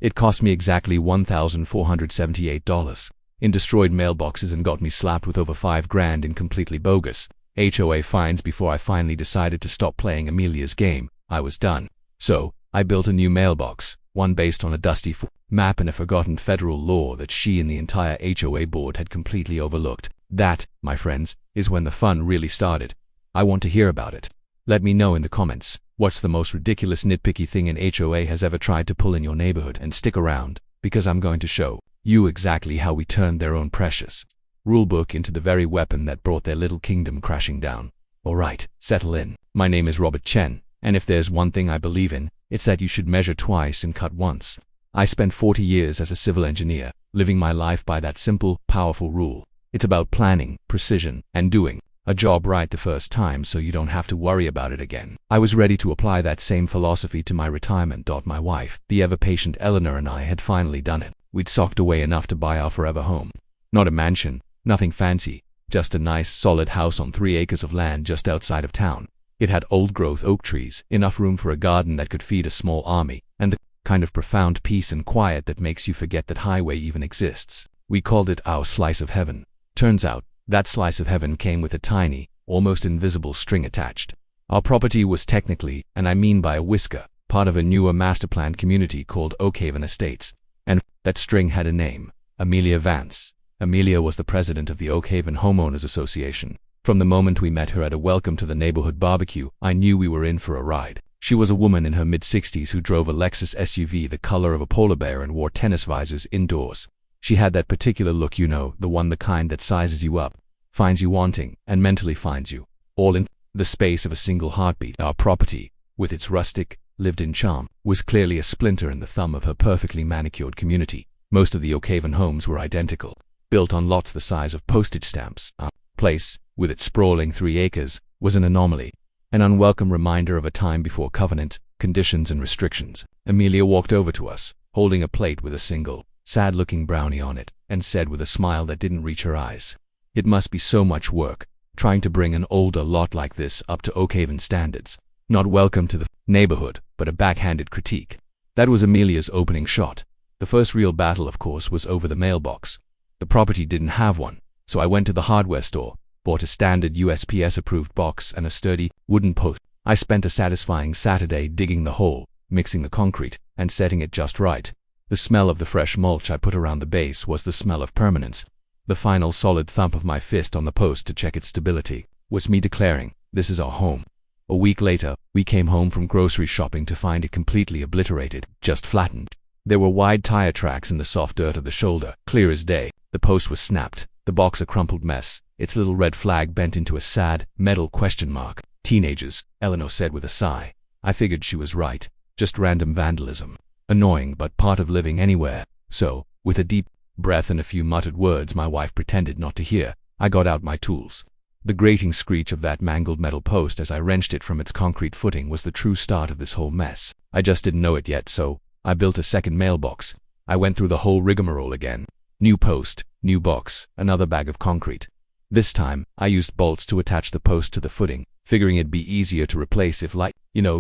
It cost me exactly $1,478 in destroyed mailboxes and got me slapped with over $5,000 in completely bogus HOA fines before I finally decided to stop playing Amelia's game. I was done. So, I built a new mailbox, one based on a dusty map and a forgotten federal law that she and the entire HOA board had completely overlooked. That, my friends, is when the fun really started. I want to hear about it. Let me know in the comments, what's the most ridiculous nitpicky thing an HOA has ever tried to pull in your neighborhood, and stick around, because I'm going to show you exactly how we turned their own precious rulebook into the very weapon that brought their little kingdom crashing down. Alright, settle in. My name is Robert Chen, and if there's one thing I believe in, it's that you should measure twice and cut once. I spent 40 years as a civil engineer, living my life by that simple, powerful rule. It's about planning, precision, and doing a job right the first time so you don't have to worry about it again. I was ready to apply that same philosophy to my retirement. My wife, the ever-patient Eleanor, and I had finally done it. We'd socked away enough to buy our forever home. Not a mansion, nothing fancy, just a nice, solid house on 3 acres of land just outside of town. It had old-growth oak trees, enough room for a garden that could feed a small army, and the kind of profound peace and quiet that makes you forget that highway even exists. We called it our slice of heaven. Turns out, that slice of heaven came with a tiny, almost invisible string attached. Our property was technically, and I mean by a whisker, part of a newer master-planned community called Oakhaven Estates. And that string had a name, Amelia Vance. Amelia was the president of the Oakhaven Homeowners Association. From the moment we met her at a welcome to the neighborhood barbecue, I knew we were in for a ride. She was a woman in her mid-60s who drove a Lexus SUV the color of a polar bear and wore tennis visors indoors. She had that particular look, you know, the kind that sizes you up, finds you wanting, and mentally finds you, all in the space of a single heartbeat. Our property, with its rustic, lived-in charm, was clearly a splinter in the thumb of her perfectly manicured community. Most of the Oakhaven homes were identical, built on lots the size of postage stamps. Our place, with its sprawling 3 acres, was an anomaly, an unwelcome reminder of a time before covenant, conditions, and restrictions. Amelia walked over to us, holding a plate with a single, sad-looking brownie on it, and said with a smile that didn't reach her eyes, "It must be so much work, trying to bring an older lot like this up to Oakhaven standards. Not welcome to the neighborhood, but a backhanded critique." That was Amelia's opening shot. The first real battle, of course, was over the mailbox. The property didn't have one, so I went to the hardware store, bought a standard USPS-approved box and a sturdy, wooden post. I spent a satisfying Saturday digging the hole, mixing the concrete, and setting it just right. The smell of the fresh mulch I put around the base was the smell of permanence. The final solid thump of my fist on the post to check its stability was me declaring, "This is our home." A week later, we came home from grocery shopping to find it completely obliterated, just flattened. There were wide tire tracks in the soft dirt of the shoulder, clear as day. The post was snapped, the box a crumpled mess, its little red flag bent into a sad, metal question mark. "Teenagers," Eleanor said with a sigh. I figured she was right. Just random vandalism. Annoying, but part of living anywhere. So, with a deep breath and a few muttered words my wife pretended not to hear, I got out my tools. The grating screech of that mangled metal post as I wrenched it from its concrete footing was the true start of this whole mess. I just didn't know it yet, so I built a second mailbox. I went through the whole rigmarole again. New post, new box, another bag of concrete. This time, I used bolts to attach the post to the footing, figuring it'd be easier to replace if, like,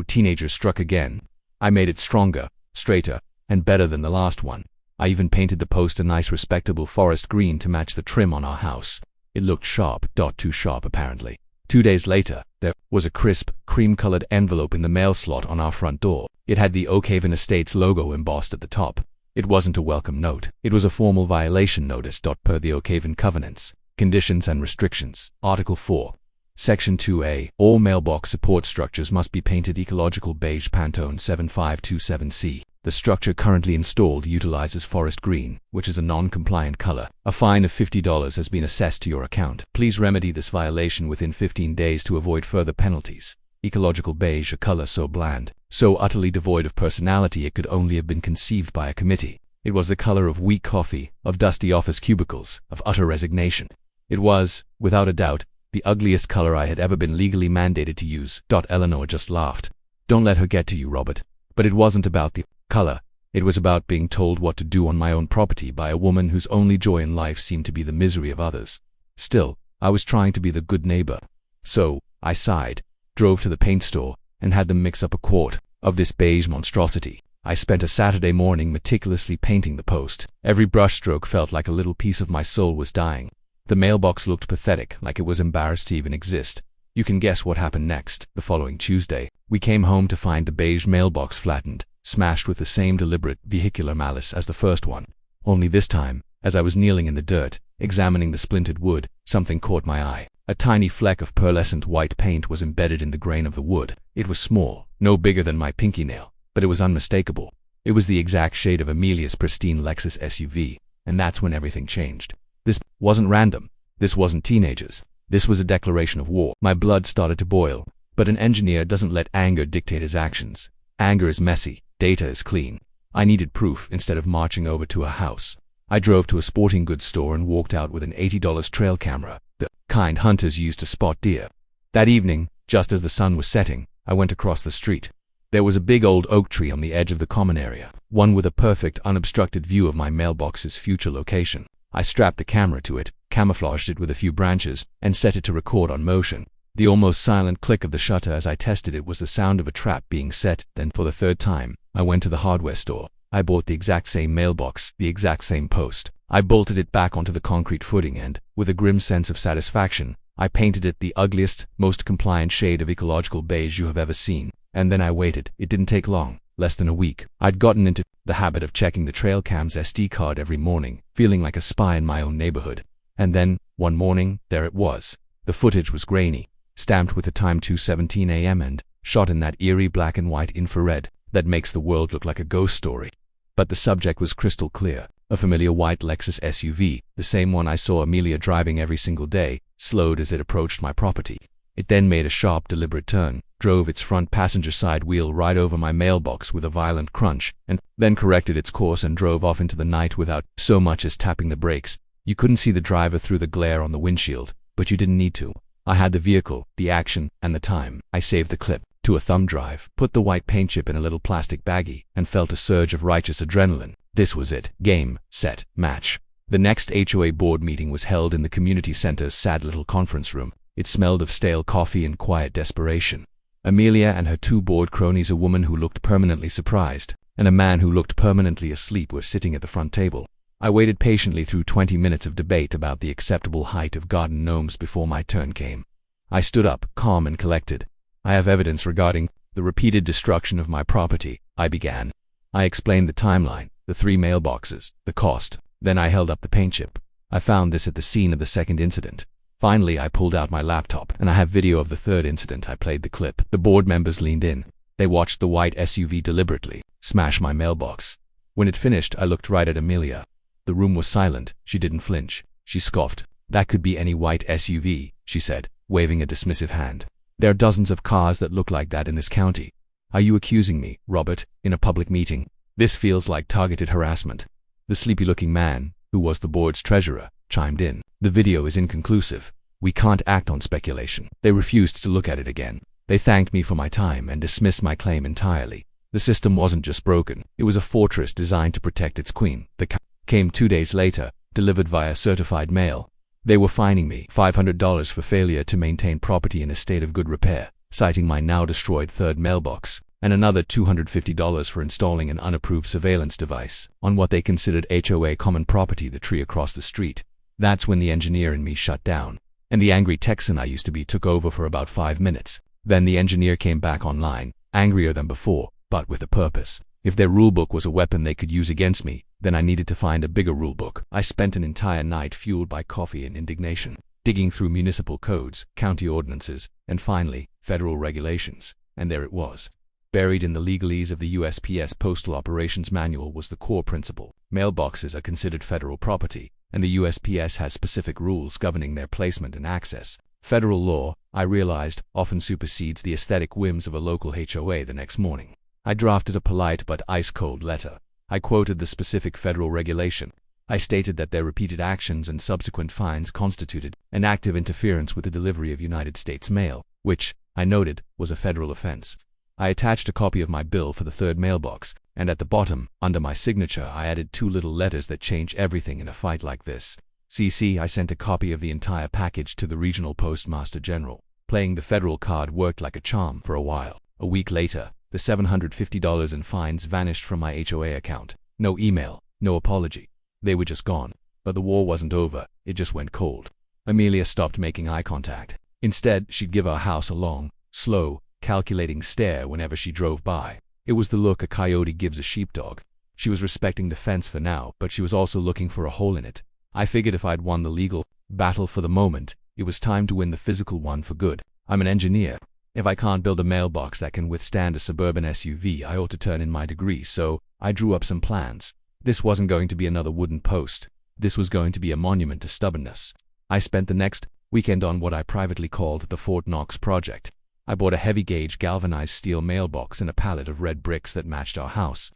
teenagers struck again. I made it stronger, straighter, and better than the last one. I even painted the post a nice respectable forest green to match the trim on our house. It looked sharp, too sharp apparently. 2 days later, there was a crisp, cream-colored envelope in the mail slot on our front door. It had the Oakhaven Estates logo embossed at the top. It wasn't a welcome note. It was a formal violation notice. Per the Oakhaven Covenants, Conditions and Restrictions, Article 4, Section 2A, all mailbox support structures must be painted ecological beige Pantone 7527C. The structure currently installed utilizes forest green, which is a non-compliant color. A fine of $50 has been assessed to your account. Please remedy this violation within 15 days to avoid further penalties. Ecological beige, a color so bland, so utterly devoid of personality it could only have been conceived by a committee. It was the color of weak coffee, of dusty office cubicles, of utter resignation. It was, without a doubt, the ugliest color I had ever been legally mandated to use. Eleanor just laughed. Don't let her get to you, Robert. But it wasn't about the color. It was about being told what to do on my own property by a woman whose only joy in life seemed to be the misery of others. Still, I was trying to be the good neighbor. So, I sighed, drove to the paint store, and had them mix up a quart of this beige monstrosity. I spent a Saturday morning meticulously painting the post. Every brushstroke felt like a little piece of my soul was dying. The mailbox looked pathetic, like it was embarrassed to even exist. You can guess what happened next. The following Tuesday, we came home to find the beige mailbox flattened, smashed with the same deliberate, vehicular malice as the first one. Only this time, as I was kneeling in the dirt, examining the splintered wood, something caught my eye. A tiny fleck of pearlescent white paint was embedded in the grain of the wood. It was small, no bigger than my pinky nail, but it was unmistakable. It was the exact shade of Amelia's pristine Lexus SUV, and that's when everything changed. This wasn't random. This wasn't teenagers. This was a declaration of war. My blood started to boil, but an engineer doesn't let anger dictate his actions. Anger is messy, data is clean. I needed proof instead of marching over to a house. I drove to a sporting goods store and walked out with an $80 trail camera, the kind hunters use to spot deer. That evening, just as the sun was setting, I went across the street. There was a big old oak tree on the edge of the common area, one with a perfect unobstructed view of my mailbox's future location. I strapped the camera to it, camouflaged it with a few branches, and set it to record on motion. The almost silent click of the shutter as I tested it was the sound of a trap being set. Then, for the third time, I went to the hardware store. I bought the exact same mailbox, the exact same post. I bolted it back onto the concrete footing and, with a grim sense of satisfaction, I painted it the ugliest, most compliant shade of ecological beige you have ever seen. And then I waited. It didn't take long, less than a week. I'd gotten into the habit of checking the trail cam's SD card every morning, feeling like a spy in my own neighborhood. And then, one morning, there it was. The footage was grainy, stamped with the time 2:17 a.m. and shot in that eerie black and white infrared that makes the world look like a ghost story. But the subject was crystal clear. A familiar white Lexus SUV, the same one I saw Amelia driving every single day, slowed as it approached my property. It then made a sharp, deliberate turn, drove its front passenger side wheel right over my mailbox with a violent crunch, and then corrected its course and drove off into the night without so much as tapping the brakes. You couldn't see the driver through the glare on the windshield, but you didn't need to. I had the vehicle, the action, and the time. I saved the clip to a thumb drive, put the white paint chip in a little plastic baggie, and felt a surge of righteous adrenaline. This was it. Game, set, match. The next HOA board meeting was held in the community center's sad little conference room. It smelled of stale coffee and quiet desperation. Amelia and her two board cronies, a woman who looked permanently surprised, and a man who looked permanently asleep, were sitting at the front table. I waited patiently through 20 minutes of debate about the acceptable height of garden gnomes before my turn came. I stood up, calm and collected. I have evidence regarding the repeated destruction of my property, I began. I explained the timeline, the 3 mailboxes, the cost. Then I held up the paint chip. I found this at the scene of the second incident. Finally, I pulled out my laptop, and I have video of the third incident. I played the clip. The board members leaned in. They watched the white SUV deliberately smash my mailbox. When it finished, I looked right at Amelia. The room was silent. She didn't flinch. She scoffed. "That could be any white SUV," she said, waving a dismissive hand. "There are dozens of cars that look like that in this county. Are you accusing me, Robert, in a public meeting? This feels like targeted harassment." The sleepy-looking man, who was the board's treasurer, chimed in. "The video is inconclusive. We can't act on speculation." They refused to look at it again. They thanked me for my time and dismissed my claim entirely. The system wasn't just broken. It was a fortress designed to protect its queen. The came 2 days later, delivered via certified mail. They were fining me $500 for failure to maintain property in a state of good repair, citing my now destroyed third mailbox, and another $250 for installing an unapproved surveillance device on what they considered HOA common property, the tree across the street. That's when the engineer in me shut down, and the angry Texan I used to be took over for about 5 minutes. Then the engineer came back online, angrier than before, but with a purpose. If their rulebook was a weapon they could use against me, then I needed to find a bigger rulebook. I spent an entire night fueled by coffee and indignation, digging through municipal codes, county ordinances, and finally, federal regulations. And there it was. Buried in the legalese of the USPS Postal Operations Manual was the core principle. Mailboxes are considered federal property, and the USPS has specific rules governing their placement and access. Federal law, I realized, often supersedes the aesthetic whims of a local HOA. The next morning, I drafted a polite but ice-cold letter. I quoted the specific federal regulation. I stated that their repeated actions and subsequent fines constituted an active interference with the delivery of United States mail, which, I noted, was a federal offense. I attached a copy of my bill for the third mailbox, and at the bottom, under my signature, I added 2 little letters that change everything in a fight like this. CC. I sent a copy of the entire package to the regional postmaster general. Playing the federal card worked like a charm for a while. A week later, the $750 in fines vanished from my HOA account. No email, no apology. They were just gone. But the war wasn't over, it just went cold. Amelia stopped making eye contact. Instead, she'd give our house a long, slow, calculating stare whenever she drove by. It was the look a coyote gives a sheepdog. She was respecting the fence for now, but she was also looking for a hole in it. I figured if I'd won the legal battle for the moment, it was time to win the physical one for good. I'm an engineer. If I can't build a mailbox that can withstand a suburban SUV, I ought to turn in my degree, so I drew up some plans. This wasn't going to be another wooden post. This was going to be a monument to stubbornness. I spent the next weekend on what I privately called the Fort Knox project. I bought a heavy-gauge galvanized steel mailbox and a pallet of red bricks that matched our house.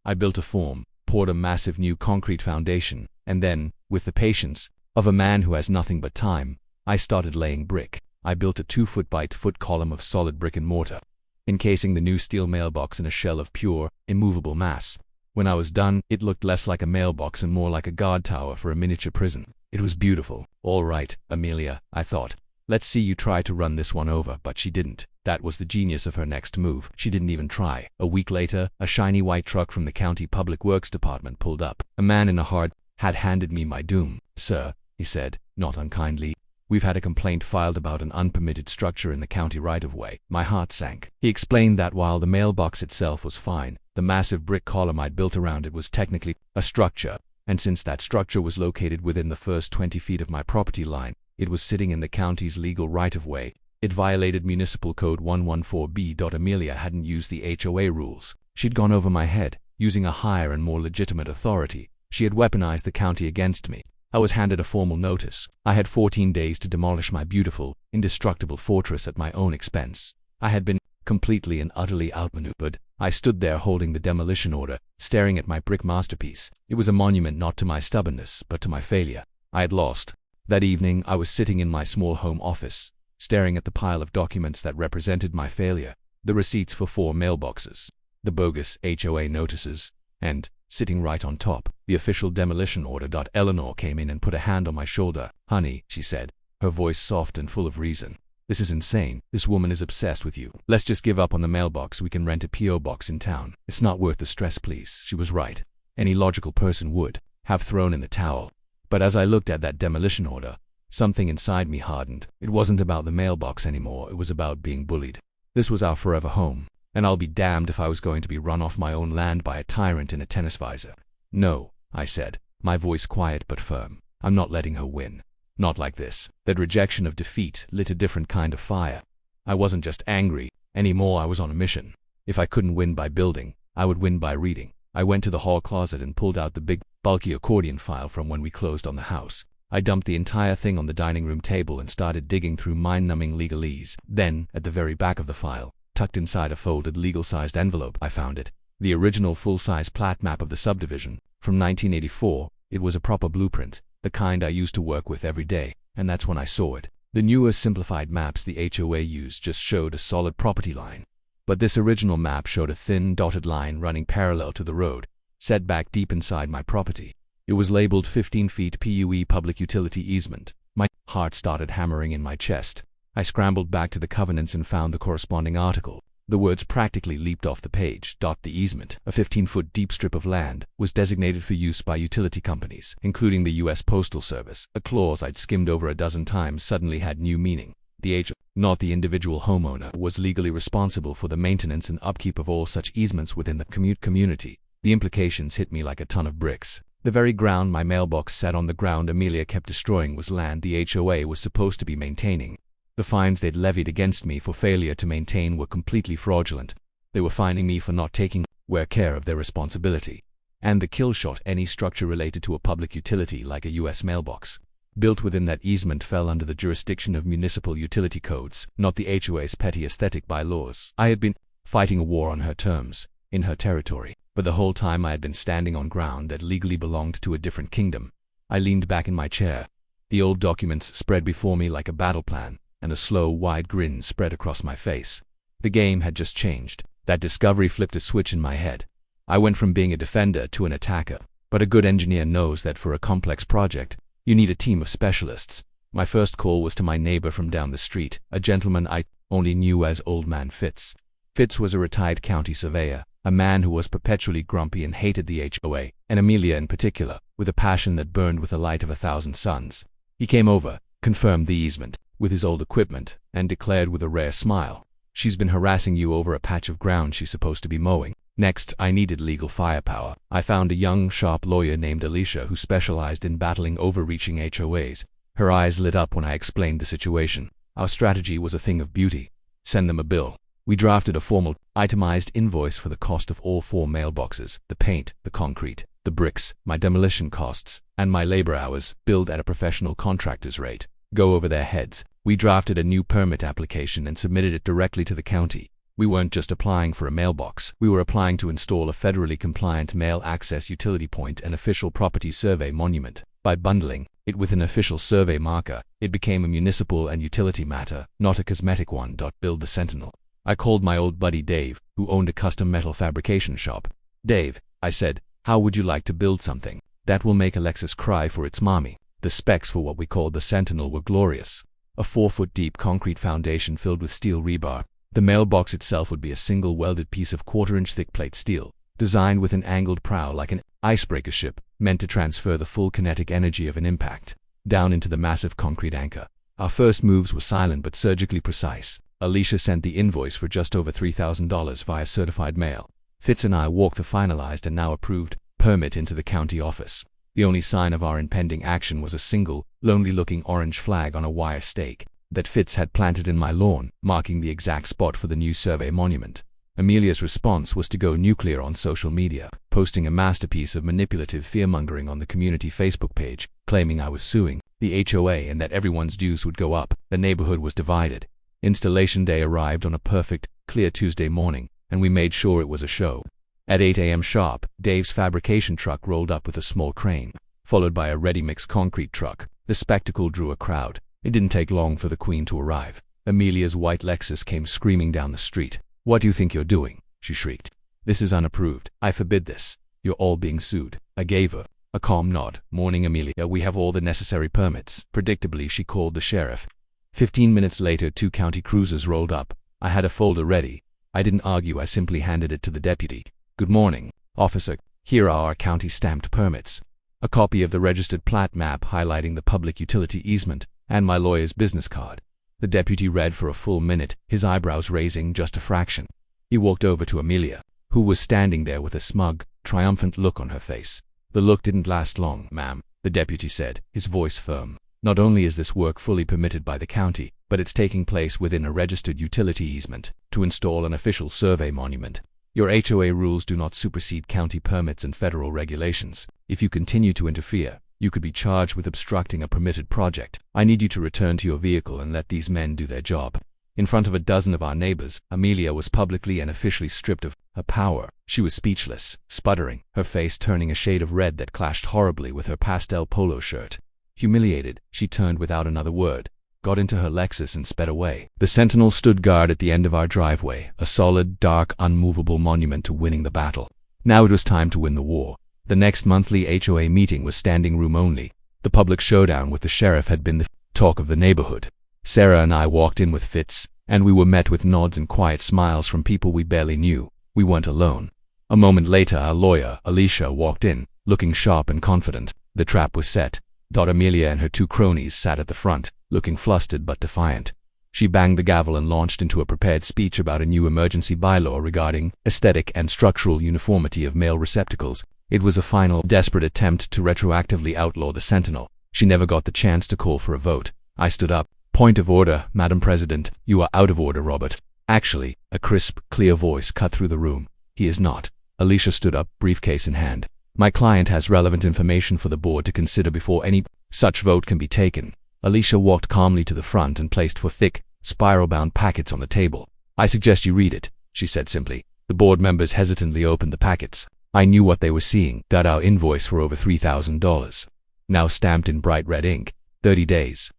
I built a form, poured a massive new concrete foundation, and then, with the patience of a man who has nothing but time, I started laying brick. I built a 2-foot by 2-foot column of solid brick and mortar, encasing the new steel mailbox in a shell of pure, immovable mass. When I was done, it looked less like a mailbox and more like a guard tower for a miniature prison. It was beautiful. All right, Amelia, I thought. Let's see you try to run this one over, but she didn't. That was the genius of her next move. She didn't even try. A week later, a shiny white truck from the county public works department pulled up. A man in a hard hat handed me my doom. Sir, he said, not unkindly, we've had a complaint filed about an unpermitted structure in the county right-of-way. My heart sank. He explained that while the mailbox itself was fine, the massive brick column I'd built around it was technically a structure, and since that structure was located within the first 20 feet of my property line, it was sitting in the county's legal right-of-way. It violated Municipal Code 114B. Amelia hadn't used the HOA rules. She'd gone over my head, using a higher and more legitimate authority. She had weaponized the county against me. I was handed a formal notice. I had 14 days to demolish my beautiful, indestructible fortress at my own expense. I had been completely and utterly outmaneuvered. I stood there holding the demolition order, staring at my brick masterpiece. It was a monument not to my stubbornness, but to my failure. I had lost. That evening, I was sitting in my small home office, staring at the pile of documents that represented my failure, the receipts for 4 mailboxes, the bogus HOA notices, and, sitting right on top, the official demolition order. Eleanor came in and put a hand on my shoulder. Honey, she said, her voice soft and full of reason. This is insane. This woman is obsessed with you. Let's just give up on the mailbox. We can rent a P.O. box in town. It's not worth the stress, please. She was right. Any logical person would have thrown in the towel. But as I looked at that demolition order, something inside me hardened. It wasn't about the mailbox anymore. It was about being bullied. This was our forever home, and I'll be damned if I was going to be run off my own land by a tyrant in a tennis visor. No, I said, my voice quiet but firm. I'm not letting her win. Not like this. That rejection of defeat lit a different kind of fire. I wasn't just angry anymore. I was on a mission. If I couldn't win by building, I would win by reading. I went to the hall closet and pulled out the big, bulky accordion file from when we closed on the house. I dumped the entire thing on the dining room table and started digging through mind-numbing legalese. Then, at the very back of the file, tucked inside a folded legal-sized envelope, I found it. The original full-size plat map of the subdivision, from 1984. It was a proper blueprint, the kind I used to work with every day, and that's when I saw it. The newer simplified maps the HOA used just showed a solid property line. But this original map showed a thin, dotted line running parallel to the road, set back deep inside my property. It was labeled 15 feet PUE public utility easement. My heart started hammering in my chest. I scrambled back to the covenants and found the corresponding article. The words practically leaped off the page. The easement, a 15-foot deep strip of land, was designated for use by utility companies, including the U.S. Postal Service. A clause I'd skimmed over a dozen times suddenly had new meaning. The HOA, not the individual homeowner, was legally responsible for the maintenance and upkeep of all such easements within the community. The implications hit me like a ton of bricks. The very ground my mailbox sat on, the ground Amelia kept destroying, was land the HOA was supposed to be maintaining. The fines they'd levied against me for failure to maintain were completely fraudulent. They were fining me for not taking care of their responsibility. And the kill shot, any structure related to a public utility like a U.S. mailbox built within that easement fell under the jurisdiction of municipal utility codes, not the HOA's petty aesthetic bylaws. I had been fighting a war on her terms, in her territory, but the whole time I had been standing on ground that legally belonged to a different kingdom. I leaned back in my chair. The old documents spread before me like a battle plan, and a slow, wide grin spread across my face. The game had just changed. That discovery flipped a switch in my head. I went from being a defender to an attacker. But a good engineer knows that for a complex project, you need a team of specialists. My first call was to my neighbor from down the street, a gentleman I only knew as Old Man Fitz. Fitz was a retired county surveyor, a man who was perpetually grumpy and hated the HOA, and Amelia in particular, with a passion that burned with the light of 1,000 suns. He came over, confirmed the easement, with his old equipment, and declared with a rare smile, "She's been harassing you over a patch of ground she's supposed to be mowing." Next, I needed legal firepower. I found a young, sharp lawyer named Alicia who specialized in battling overreaching HOAs. Her eyes lit up when I explained the situation. Our strategy was a thing of beauty. Send them a bill. We drafted a formal, itemized invoice for the cost of all 4 mailboxes, the paint, the concrete, the bricks, my demolition costs, and my labor hours, billed at a professional contractor's rate. Go over their heads. We drafted a new permit application and submitted it directly to the county. We weren't just applying for a mailbox, we were applying to install a federally compliant mail access utility point and official property survey monument. By bundling it with an official survey marker, it became a municipal and utility matter, not a cosmetic one. Build the Sentinel. I called my old buddy Dave, who owned a custom metal fabrication shop. "Dave," I said, "how would you like to build something that will make Alexis cry for its mommy?" The specs for what we called the Sentinel were glorious. A 4-foot deep concrete foundation filled with steel rebar. The mailbox itself would be a single welded piece of 1/4-inch thick plate steel, designed with an angled prow like an icebreaker ship, meant to transfer the full kinetic energy of an impact down into the massive concrete anchor. Our first moves were silent but surgically precise. Alicia sent the invoice for just over $3,000 via certified mail. Fitz and I walked the finalized and now approved permit into the county office. The only sign of our impending action was a single, lonely-looking orange flag on a wire stake that Fitz had planted in my lawn, marking the exact spot for the new survey monument. Amelia's response was to go nuclear on social media, posting a masterpiece of manipulative fear-mongering on the community Facebook page, claiming I was suing the HOA and that everyone's dues would go up. The neighborhood was divided. Installation day arrived on a perfect, clear Tuesday morning, and we made sure it was a show. At 8 a.m. sharp, Dave's fabrication truck rolled up with a small crane, followed by a ready-mix concrete truck. The spectacle drew a crowd. It didn't take long for the queen to arrive. Amelia's white Lexus came screaming down the street. "What do you think you're doing?" she shrieked. "This is unapproved. I forbid this. You're all being sued." I gave her a calm nod. "Morning, Amelia. We have all the necessary permits." Predictably, she called the sheriff. 15 minutes later, 2 county cruisers rolled up. I had a folder ready. I didn't argue, I simply handed it to the deputy. "Good morning, officer. Here are our county stamped permits. A copy of the registered plat map highlighting the public utility easement, and my lawyer's business card." The deputy read for a full minute, his eyebrows raising just a fraction. He walked over to Amelia, who was standing there with a smug, triumphant look on her face. "The look didn't last long, ma'am," the deputy said, his voice firm. "Not only is this work fully permitted by the county, but it's taking place within a registered utility easement to install an official survey monument. Your HOA rules do not supersede county permits and federal regulations. If you continue to interfere, you could be charged with obstructing a permitted project. I need you to return to your vehicle and let these men do their job." In front of a dozen of our neighbors, Amelia was publicly and officially stripped of her power. She was speechless, sputtering, her face turning a shade of red that clashed horribly with her pastel polo shirt. Humiliated, she turned without another word, got into her Lexus and sped away. The Sentinel stood guard at the end of our driveway, a solid, dark, unmovable monument to winning the battle. Now it was time to win the war. The next monthly HOA meeting was standing room only. The public showdown with the sheriff had been the talk of the neighborhood. Sarah and I walked in with Fitz, and we were met with nods and quiet smiles from people we barely knew. We weren't alone. A moment later, our lawyer, Alicia, walked in, looking sharp and confident. The trap was set. Amelia and her 2 cronies sat at the front, looking flustered but defiant. She banged the gavel and launched into a prepared speech about a new emergency bylaw regarding aesthetic and structural uniformity of mail receptacles. It was a final, desperate attempt to retroactively outlaw the Sentinel. She never got the chance to call for a vote. I stood up. "Point of order, Madam President. You are out of order, Robert." "Actually," a crisp, clear voice cut through the room. "He is not." Alicia stood up, briefcase in hand. "My client has relevant information for the board to consider before any such vote can be taken." Alicia walked calmly to the front and placed 4 thick, spiral-bound packets on the table. "I suggest you read it," she said simply. The board members hesitantly opened the packets. I knew what they were seeing. Our invoice for over $3,000. Now stamped in bright red ink. 30 days.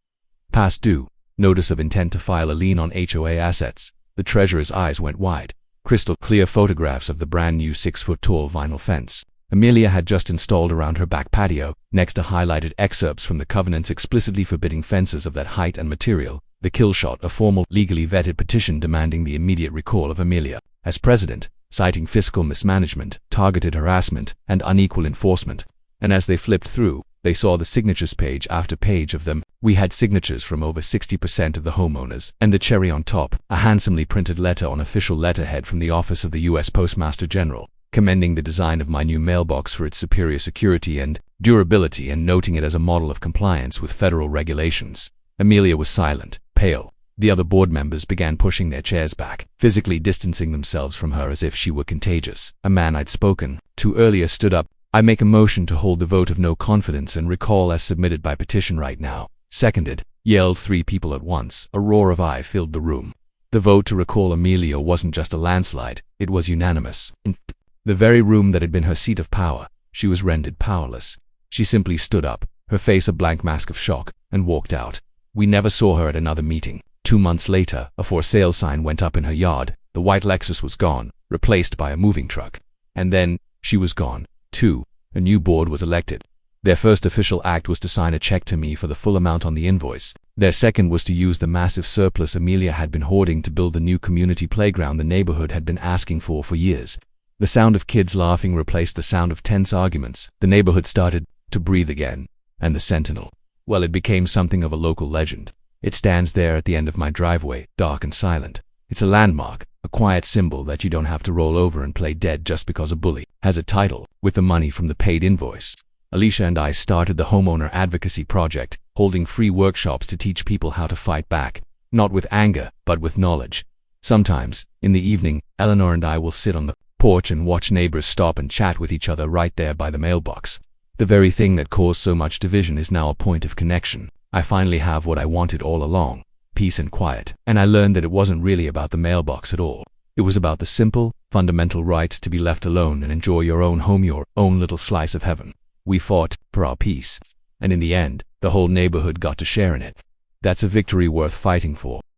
Past due. Notice of intent to file a lien on HOA assets. The treasurer's eyes went wide. Crystal clear photographs of the brand new 6-foot-tall vinyl fence Amelia had just installed around her back patio, next to highlighted excerpts from the covenants explicitly forbidding fences of that height and material. The kill shot, a formal, legally vetted petition demanding the immediate recall of Amelia. as president, citing fiscal mismanagement, targeted harassment, and unequal enforcement. And as they flipped through, they saw the signatures page after page of them. We had signatures from over 60% of the homeowners, and the cherry on top, a handsomely printed letter on official letterhead from the Office of the U.S. Postmaster General, commending the design of my new mailbox for its superior security and durability and noting it as a model of compliance with federal regulations. Amelia was silent, pale. The other board members began pushing their chairs back, physically distancing themselves from her as if she were contagious. A man I'd spoken to earlier stood up. I make a motion to hold the vote of no confidence and recall as submitted by petition right now. Seconded, yelled 3 people at once. A roar of aye filled the room. The vote to recall Amelia wasn't just a landslide, it was unanimous. In the very room that had been her seat of power, she was rendered powerless. She simply stood up, her face a blank mask of shock, and walked out. We never saw her at another meeting. 2 months later, a for sale sign went up in her yard. The white Lexus was gone, replaced by a moving truck. And then, she was gone, too. A new board was elected. Their first official act was to sign a check to me for the full amount on the invoice. Their second was to use the massive surplus Amelia had been hoarding to build the new community playground the neighborhood had been asking for years. The sound of kids laughing replaced the sound of tense arguments. The neighborhood started to breathe again. And the Sentinel, well, it became something of a local legend. It stands there at the end of my driveway, dark and silent. It's a landmark, a quiet symbol that you don't have to roll over and play dead just because a bully has a title. With the money from the paid invoice, Alicia and I started the Homeowner Advocacy Project, holding free workshops to teach people how to fight back, not with anger, but with knowledge. Sometimes, in the evening, Eleanor and I will sit on the porch and watch neighbors stop and chat with each other right there by the mailbox. The very thing that caused so much division is now a point of connection. I finally have what I wanted all along, peace and quiet. And I learned that it wasn't really about the mailbox at all. It was about the simple, fundamental right to be left alone and enjoy your own home, your own little slice of heaven. We fought for our peace, and in the end, the whole neighborhood got to share in it. That's a victory worth fighting for.